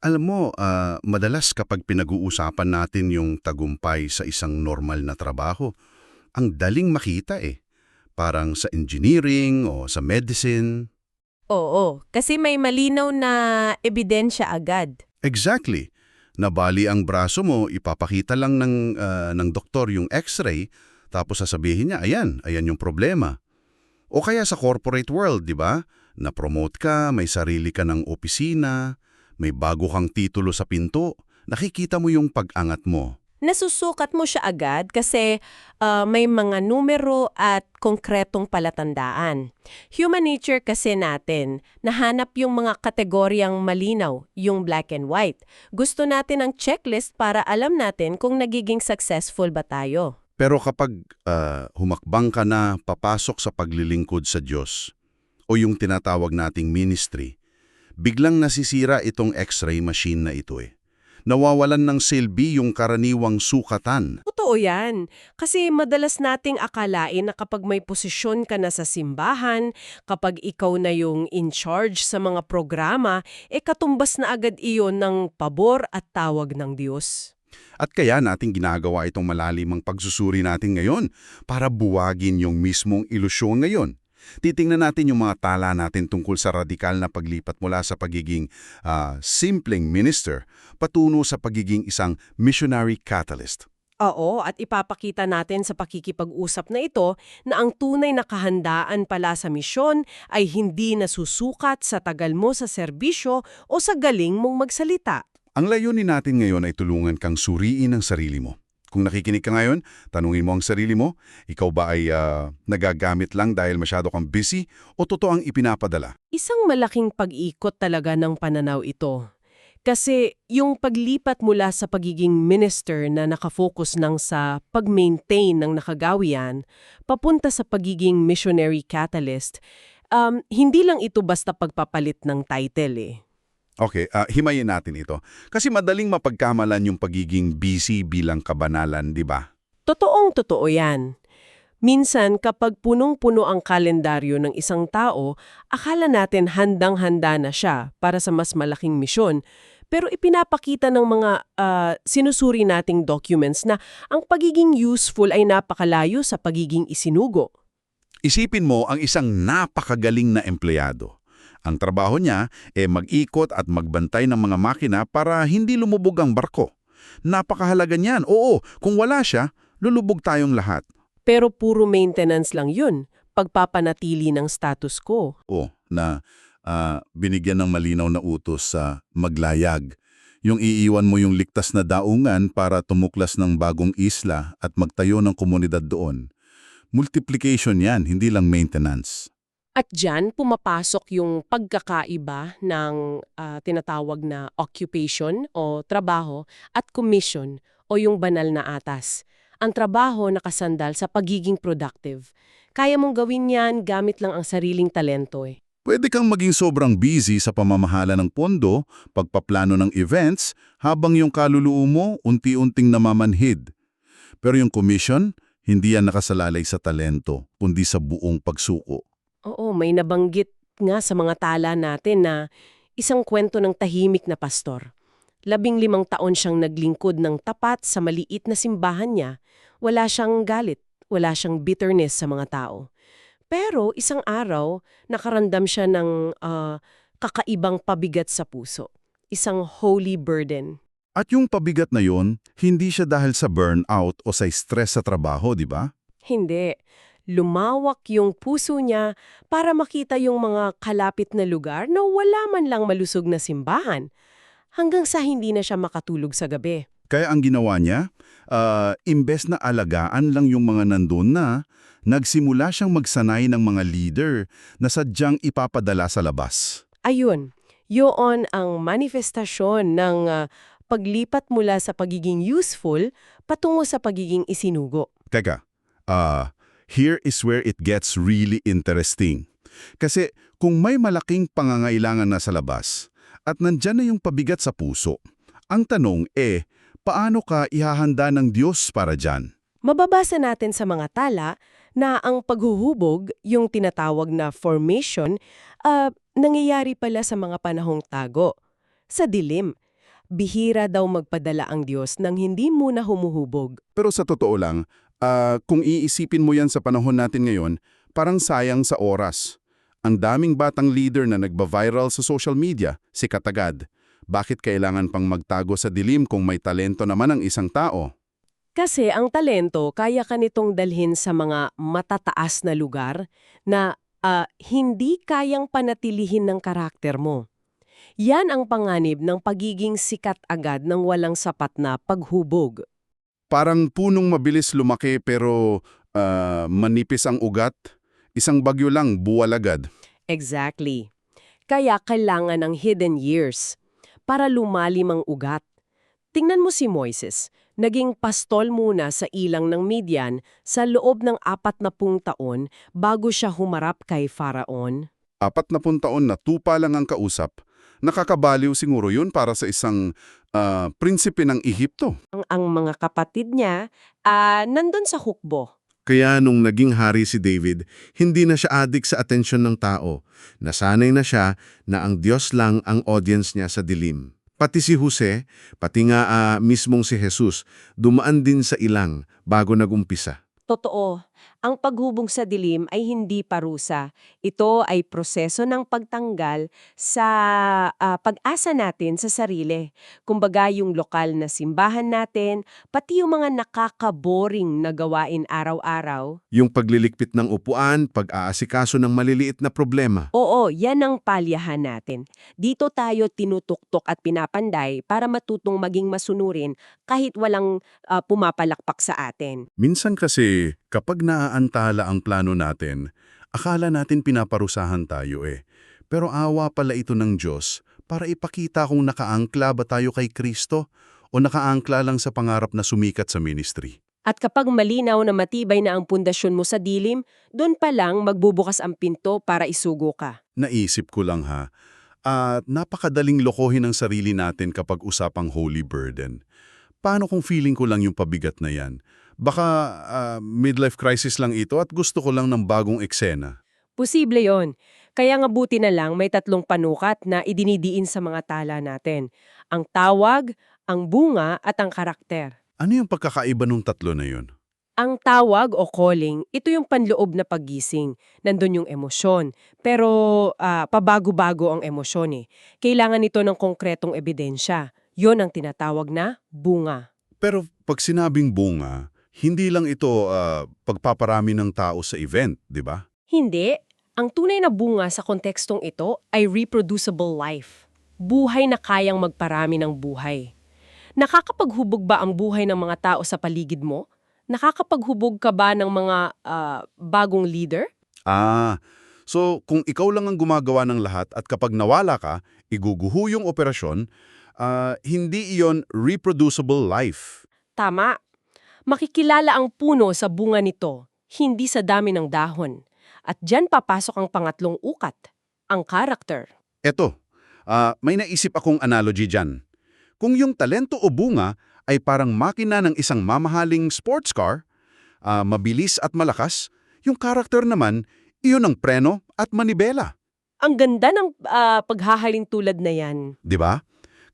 Alam mo, madalas kapag pinag-uusapan natin yung tagumpay sa isang normal na trabaho, ang daling makita eh. Parang sa engineering o sa medicine. Oo, kasi may malinaw na ebidensya agad. Exactly. Nabali ang braso mo, ipapakita lang ng doktor yung x-ray, tapos sasabihin niya, ayan yung problema. O kaya sa corporate world, di ba? Na-promote ka, may sarili ka ng opisina, may bago kang titulo sa pinto, nakikita mo yung pag-angat mo. Nasusukat mo siya agad kasi may mga numero at konkretong palatandaan. Human nature kasi natin, nahanap yung mga kategoryang malinaw, yung black and white. Gusto natin ang checklist para alam natin kung nagiging successful ba tayo. Pero kapag humakbang ka na papasok sa paglilingkod sa Diyos o yung tinatawag nating ministry, biglang nasisira itong x-ray machine na ito eh. Nawawalan ng silbi yung karaniwang sukatan. Totoo yan. Kasi madalas nating akalain na kapag may posisyon ka na sa simbahan, kapag ikaw na yung in charge sa mga programa, katumbas na agad iyon ng pabor at tawag ng Diyos. At kaya natin ginagawa itong malalimang pagsusuri natin ngayon para buwagin yung mismong ilusyon ngayon. Titingnan natin yung mga tala natin tungkol sa radikal na paglipat mula sa pagiging simpleng minister patungo sa pagiging isang missionary catalyst. Oo, at ipapakita natin sa pakikipag-usap na ito na ang tunay na kahandaan pala sa misyon ay hindi nasusukat sa tagal mo sa serbisyo o sa galing mong magsalita. Ang layunin natin ngayon ay tulungan kang suriin ang sarili mo. Kung nakikinig ka ngayon, tanungin mo ang sarili mo, ikaw ba ay nagagamit lang dahil masyado kang busy o totoo ang ipinapadala? Isang malaking pag-ikot talaga ng pananaw ito. Kasi yung paglipat mula sa pagiging minister na nakafocus ng sa pag-maintain ng nakagawian, papunta sa pagiging missionary catalyst, hindi lang ito basta pagpapalit ng title eh. Okay, himayin natin ito. Kasi madaling mapagkamalan yung pagiging busy bilang kabanalan, di ba? Totoong-totoo yan. Minsan, kapag punong-puno ang kalendaryo ng isang tao, akala natin handang-handa na siya para sa mas malaking misyon. Pero ipinapakita ng mga sinusuri nating documents na ang pagiging useful ay napakalayo sa pagiging isinugo. Isipin mo ang isang napakagaling na empleyado. Ang trabaho niya mag-ikot at magbantay ng mga makina para hindi lumubog ang barko. Napakahalaga niyan. Oo, kung wala siya, lulubog tayong lahat. Pero puro maintenance lang yun, pagpapanatili ng status quo. O, na binigyan ng malinaw na utos sa maglayag. Yung iiwan mo yung ligtas na daungan para tumuklas ng bagong isla at magtayo ng komunidad doon. Multiplication yan, hindi lang maintenance. At dyan, pumapasok yung pagkakaiba ng tinatawag na occupation o trabaho at commission o yung banal na atas. Ang trabaho nakasandal sa pagiging productive. Kaya mong gawin yan gamit lang ang sariling talento eh. Pwede kang maging sobrang busy sa pamamahala ng pondo, pagpaplano ng events, habang yung kaluluwa mo unti-unting namamanhid. Pero yung commission, hindi yan nakasalalay sa talento, kundi sa buong pagsuko. Oo, may nabanggit nga sa mga tala natin na isang kwento ng tahimik na pastor. 15 taon siyang naglingkod ng tapat sa maliit na simbahan niya. Wala siyang galit, wala siyang bitterness sa mga tao. Pero isang araw, nakaramdam siya ng kakaibang pabigat sa puso. Isang holy burden. At yung pabigat na yon, hindi siya dahil sa burnout o sa stress sa trabaho, di ba? Hindi. Lumawak yung puso niya para makita yung mga kalapit na lugar na wala man lang malusog na simbahan. Hanggang sa hindi na siya makatulog sa gabi. Kaya ang ginawa niya, imbes na alagaan lang yung mga nandun na, nagsimula siyang magsanay ng mga leader na sadyang ipapadala sa labas. Ayun, yun ang manifestasyon ng paglipat mula sa pagiging useful patungo sa pagiging isinugo. Teka, here is where it gets really interesting. Kasi kung may malaking pangangailangan na sa labas at nandyan na yung pabigat sa puso, ang tanong paano ka ihahanda ng Diyos para dyan? Mababasa natin sa mga tala na ang paghuhubog, yung tinatawag na formation, nangyayari pala sa mga panahong tago, sa dilim. Bihira daw magpadala ang Diyos nang hindi muna humuhubog. Pero sa totoo lang, kung iisipin mo yan sa panahon natin ngayon, parang sayang sa oras. Ang daming batang leader na nagba-viral sa social media, sikat agad. Bakit kailangan pang magtago sa dilim kung may talento naman ang isang tao? Kasi ang talento, kaya ka nitong dalhin sa mga matataas na lugar na hindi kayang panatilihin ng karakter mo. Yan ang panganib ng pagiging sikat agad ng walang sapat na paghubog. Parang punong mabilis lumaki pero manipis ang ugat. Isang bagyo lang, buwal agad. Exactly. Kaya kailangan ng hidden years para lumalim ang ugat. Tingnan mo si Moises, naging pastol muna sa ilang ng Midian sa loob ng 40 taon bago siya humarap kay Faraon. 40 taon na tupa lang ang kausap. Nakakabaliw siguro yun para sa isang prinsipe ng Ehipto. Ang mga kapatid niya, nandun sa hukbo. Kaya nung naging hari si David, hindi na siya adik sa atensyon ng tao. Nasanay na siya na ang Diyos lang ang audience niya sa dilim. Pati si Jose, pati nga mismong si Jesus, dumaan din sa ilang bago nagumpisa. Totoo, ang paghubog sa dilim ay hindi parusa. Ito ay proseso ng pagtanggal sa pag-asa natin sa sarili. Kumbaga yung lokal na simbahan natin, pati yung mga nakakaboring na gawain araw-araw. Yung paglilikpit ng upuan, pag-aasikaso ng maliliit na problema. Oo, yan ang palyahan natin. Dito tayo tinutuktok at pinapanday para matutong maging masunurin kahit walang pumapalakpak sa atin. Minsan kasi, kapag naaantala ang plano natin, akala natin pinaparusahan tayo eh. Pero awa pala ito ng Diyos para ipakita kung nakaangkla ba tayo kay Kristo o nakaangkla lang sa pangarap na sumikat sa ministry. At kapag malinaw na matibay na ang pundasyon mo sa dilim, doon pa lang magbubukas ang pinto para isugo ka. Naisip ko lang ha, napakadaling lokohin ang sarili natin kapag usapang holy burden. Paano kung feeling ko lang yung pabigat na yan? Baka midlife crisis lang ito at gusto ko lang ng bagong eksena. Posible yon. Kaya nga buti na lang may 3 panukat na idinidiin sa mga tala natin. Ang tawag, ang bunga at ang karakter. Ano yung pagkakaiba nung tatlo na yun? Ang tawag o calling, ito yung panloob na paggising. Nandun yung emosyon. Pero pabago-bago ang emosyon eh. Kailangan ito ng konkretong ebidensya. Yon ang tinatawag na bunga. Pero pag sinabing bunga, hindi lang ito pagpaparami ng tao sa event, di ba? Hindi. Ang tunay na bunga sa kontekstong ito ay reproducible life. Buhay na kayang magparami ng buhay. Nakakapaghubog ba ang buhay ng mga tao sa paligid mo? Nakakapaghubog ka ba ng mga bagong leader? So kung ikaw lang ang gumagawa ng lahat at kapag nawala ka, iguguho yung operasyon, hindi iyon reproducible life. Tama. Makikilala ang puno sa bunga nito, hindi sa dami ng dahon. At dyan papasok ang pangatlong ukat, ang character. Eto, may naisip akong analogy dyan. Kung yung talento o bunga ay parang makina ng isang mamahaling sports car, mabilis at malakas, yung character naman, iyon ang preno at manibela. Ang ganda ng paghahalin tulad na yan. Di ba?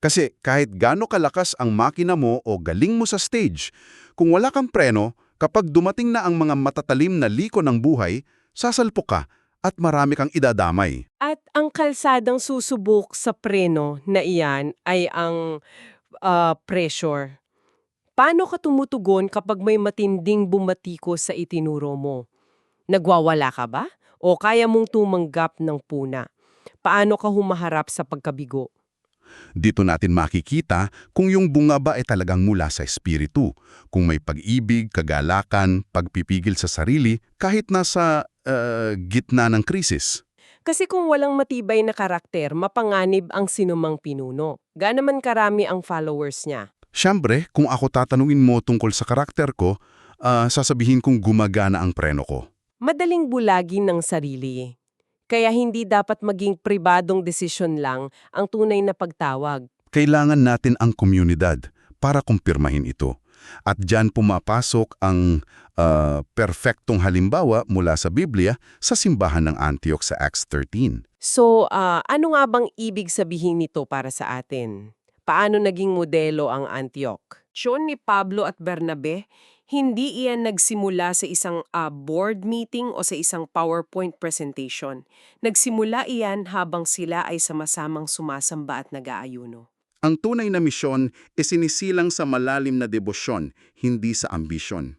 Kasi kahit gaano kalakas ang makina mo o galing mo sa stage, kung wala kang preno, kapag dumating na ang mga matatalim na liko ng buhay, sasalpok ka at marami kang idadamay. At ang kalsadang susubok sa preno na iyan ay ang pressure. Paano ka tumutugon kapag may matinding bumatikos sa itinuro mo? Nagwawala ka ba? O kaya mong tumanggap ng puna? Paano ka humaharap sa pagkabigo? Dito natin makikita kung yung bunga ba ay talagang mula sa espiritu, kung may pag-ibig, kagalakan, pagpipigil sa sarili kahit nasa gitna ng krisis. Kasi kung walang matibay na karakter, mapanganib ang sinumang pinuno. Gaano man karami ang followers niya. Siyempre, kung ako tatanungin mo tungkol sa karakter ko, sasabihin kong gumagana ang preno ko. Madaling bulagin ng sarili. Kaya hindi dapat maging pribadong desisyon lang ang tunay na pagtawag. Kailangan natin ang komunidad para kumpirmahin ito. At diyan pumapasok ang perfectong halimbawa mula sa Biblia sa simbahan ng Antioch sa Acts 13. So, ano nga bang ibig sabihin nito para sa atin? Paano naging modelo ang Antioch? Misyon ni Pablo at Bernabe, hindi iyan nagsimula sa isang board meeting o sa isang PowerPoint presentation. Nagsimula iyan habang sila ay sama-samang sumasamba at nag-aayuno. Ang tunay na misyon isinisilang sa malalim na debosyon, hindi sa ambisyon.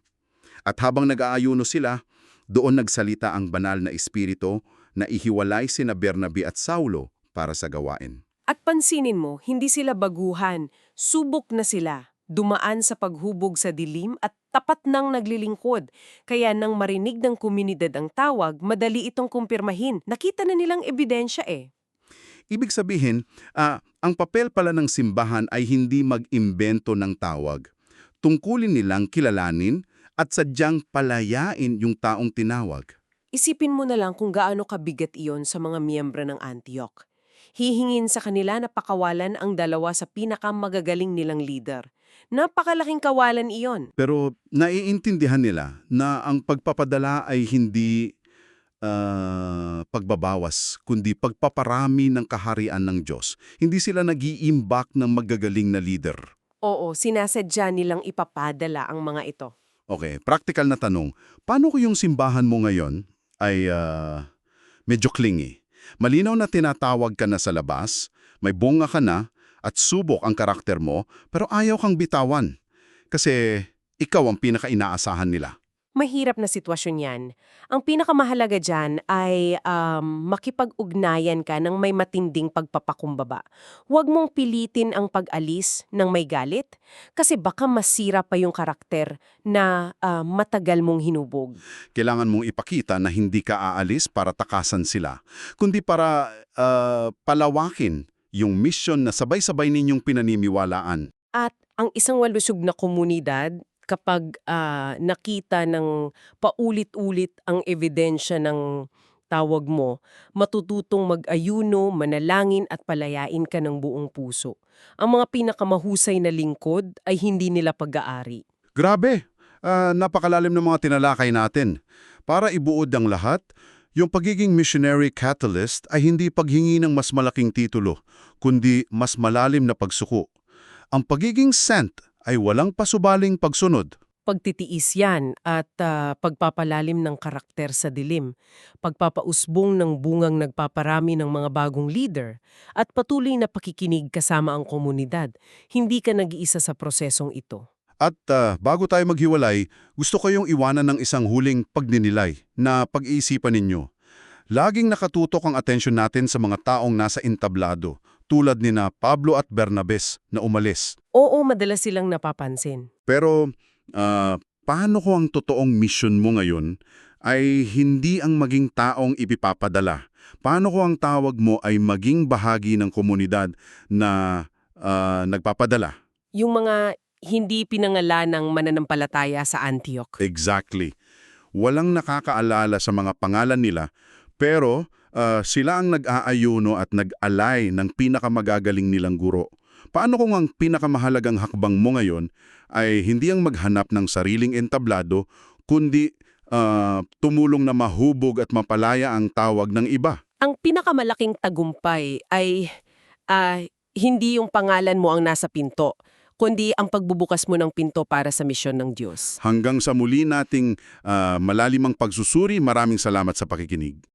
At habang nag-aayuno sila, doon nagsalita ang banal na espiritu na ihiwalay sina Bernabe at Saulo para sa gawain. At pansinin mo, hindi sila baguhan, subok na sila. Dumaan sa paghubog sa dilim at tapat nang naglilingkod. Kaya nang marinig ng komunidad ang tawag, madali itong kumpirmahin. Nakita na nilang ebidensya eh. Ibig sabihin, ang papel pala ng simbahan ay hindi mag-imbento ng tawag. Tungkulin nilang kilalanin at sadyang palayain yung taong tinawag. Isipin mo na lang kung gaano kabigat iyon sa mga miyembro ng Antioch. Hihingin sa kanila na pakawalan ang dalawa sa pinakamagagaling nilang leader. Napakalaking kawalan iyon. Pero naiintindihan nila na ang pagpapadala ay hindi pagbabawas, kundi pagpaparami ng kaharian ng Diyos. Hindi sila nag-iimbak ng magagaling na leader. Oo, sinasadya nilang ipapadala ang mga ito. Okay, practical na tanong. Paano ko yung simbahan mo ngayon ay medyo clingy? Malinaw na tinatawag ka na sa labas, may bunga ka na, at subok ang karakter mo, pero ayaw kang bitawan. Kasi ikaw ang pinaka-inaasahan nila. Mahirap na sitwasyon yan. Ang pinakamahalaga dyan ay makipag-ugnayan ka ng may matinding pagpapakumbaba. Huwag mong pilitin ang pag-alis ng may galit kasi baka masira pa yung karakter na matagal mong hinubog. Kailangan mong ipakita na hindi ka aalis para takasan sila, kundi para palawakin yung mission na sabay-sabay ninyong pinaniniwalaan. At ang isang walusog na komunidad, kapag nakita ng paulit-ulit ang ebidensya ng tawag mo, matututong mag-ayuno, manalangin at palayain ka ng buong puso. Ang mga pinakamahusay na lingkod ay hindi nila pag-aari. Grabe! Napakalalim ng mga tinalakay natin. Para ibuod ang lahat, yung pagiging missionary catalyst ay hindi paghingi ng mas malaking titulo, kundi mas malalim na pagsuko. Ang pagiging sent ay walang pasubaling pagsunod. Pagtitiis yan at pagpapalalim ng karakter sa dilim, pagpapausbong ng bungang nagpaparami ng mga bagong leader, at patuloy na pakikinig kasama ang komunidad. Hindi ka nag-iisa sa prosesong ito. At bago tayo maghiwalay, gusto ko yung iwanan ng isang huling pagninilay na pag-iisipan ninyo. Laging nakatutok ang atensyon natin sa mga taong nasa entablado, tulad ni na Pablo at Bernabes na umalis. Oo, madalas silang napapansin. Pero paano ko ang totoong mission mo ngayon ay hindi ang maging taong ipipapadala? Paano ko ang tawag mo ay maging bahagi ng komunidad na nagpapadala? Yung mga hindi pinangalan ng mananampalataya sa Antioch. Exactly. Walang nakakaalala sa mga pangalan nila, pero sila ang nag-aayuno at nag-alay ng pinakamagagaling nilang guro. Paano kung ang pinakamahalagang hakbang mo ngayon ay hindi ang maghanap ng sariling entablado, kundi tumulong na mahubog at mapalaya ang tawag ng iba? Ang pinakamalaking tagumpay ay hindi yung pangalan mo ang nasa pinto, kundi ang pagbubukas mo ng pinto para sa misyon ng Diyos. Hanggang sa muli nating malalimang pagsusuri, maraming salamat sa pakikinig.